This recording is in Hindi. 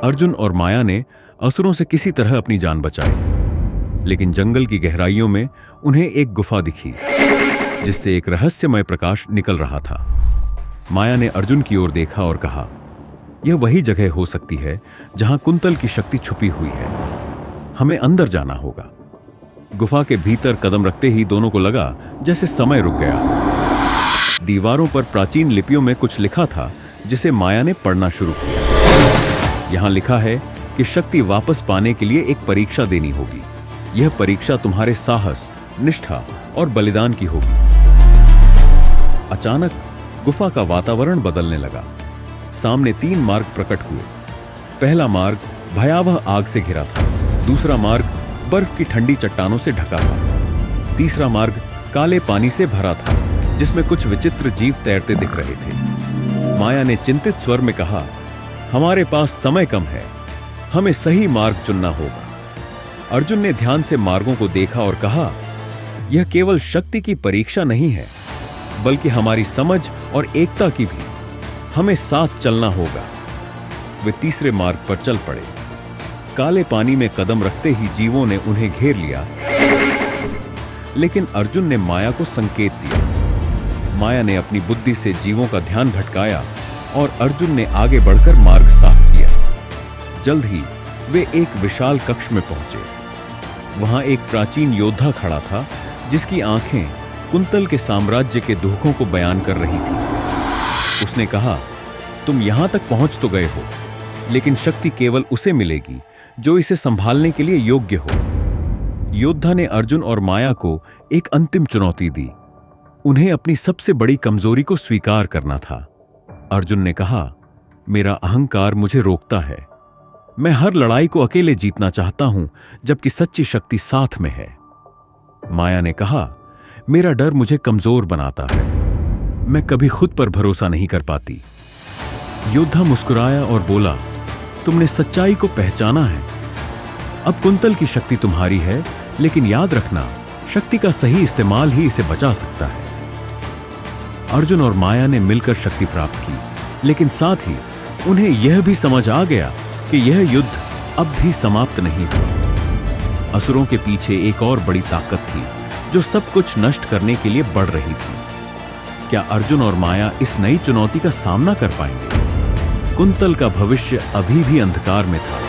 अर्जुन और माया ने असुरों से किसी तरह अपनी जान बचाई, लेकिन जंगल की गहराइयों में उन्हें एक गुफा दिखी जिससे एक रहस्यमय प्रकाश निकल रहा था। माया ने अर्जुन की ओर देखा और कहा, यह वही जगह हो सकती है जहां कुंतल की शक्ति छुपी हुई है। हमें अंदर जाना होगा। गुफा के भीतर कदम रखते ही दोनों को लगा जैसे समय रुक गया। दीवारों पर प्राचीन लिपियों में कुछ लिखा था जिसे माया ने पढ़ना शुरू किया। यहां लिखा है कि शक्ति वापस पाने के लिए एक परीक्षा देनी होगी। यह परीक्षा तुम्हारे साहस, निष्ठा और बलिदान की होगी। अचानक गुफा का वातावरण बदलने लगा। सामने 3 मार्ग प्रकट हुए। पहला मार्ग भयावह आग से घिरा था, दूसरा मार्ग बर्फ की ठंडी चट्टानों से ढका था, तीसरा मार्ग काले पानी से भरा था जिसमें कुछ विचित्र जीव तैरते दिख रहे थे। माया ने चिंतित स्वर में कहा, हमारे पास समय कम है, हमें सही मार्ग चुनना होगा। अर्जुन ने ध्यान से मार्गों को देखा और कहा, यह केवल शक्ति की परीक्षा नहीं है, बल्कि हमारी समझ और एकता की भी। हमें साथ चलना होगा। वे तीसरे मार्ग पर चल पड़े। काले पानी में कदम रखते ही जीवों ने उन्हें घेर लिया, लेकिन अर्जुन ने माया को संकेत दिया। माया ने अपनी बुद्धि से जीवों का ध्यान भटकाया और अर्जुन ने आगे बढ़कर मार्ग साफ किया। जल्द ही वे एक विशाल कक्ष में पहुंचे। वहां एक प्राचीन योद्धा खड़ा था जिसकी आंखें कुंतल के साम्राज्य के दुखों को बयान कर रही थी। उसने कहा, तुम यहां तक पहुंच तो गए हो, लेकिन शक्ति केवल उसे मिलेगी जो इसे संभालने के लिए योग्य हो। योद्धा ने अर्जुन और माया को एक अंतिम चुनौती दी। उन्हें अपनी सबसे बड़ी कमजोरी को स्वीकार करना था। अर्जुन ने कहा, मेरा अहंकार मुझे रोकता है। मैं हर लड़ाई को अकेले जीतना चाहता हूं, जबकि सच्ची शक्ति साथ में है। माया ने कहा, मेरा डर मुझे कमजोर बनाता है। मैं कभी खुद पर भरोसा नहीं कर पाती। योद्धा मुस्कुराया और बोला, तुमने सच्चाई को पहचाना है। अब कुंतल की शक्ति तुम्हारी है, लेकिन याद रखना, शक्ति का सही इस्तेमाल ही इसे बचा सकता है। अर्जुन और माया ने मिलकर शक्ति प्राप्त की, लेकिन साथ ही उन्हें यह भी समझ आ गया कि यह युद्ध अब भी समाप्त नहीं हुआ। असुरों के पीछे एक और बड़ी ताकत थी जो सब कुछ नष्ट करने के लिए बढ़ रही थी। क्या अर्जुन और माया इस नई चुनौती का सामना कर पाएंगे? कुंतल का भविष्य अभी भी अंधकार में था,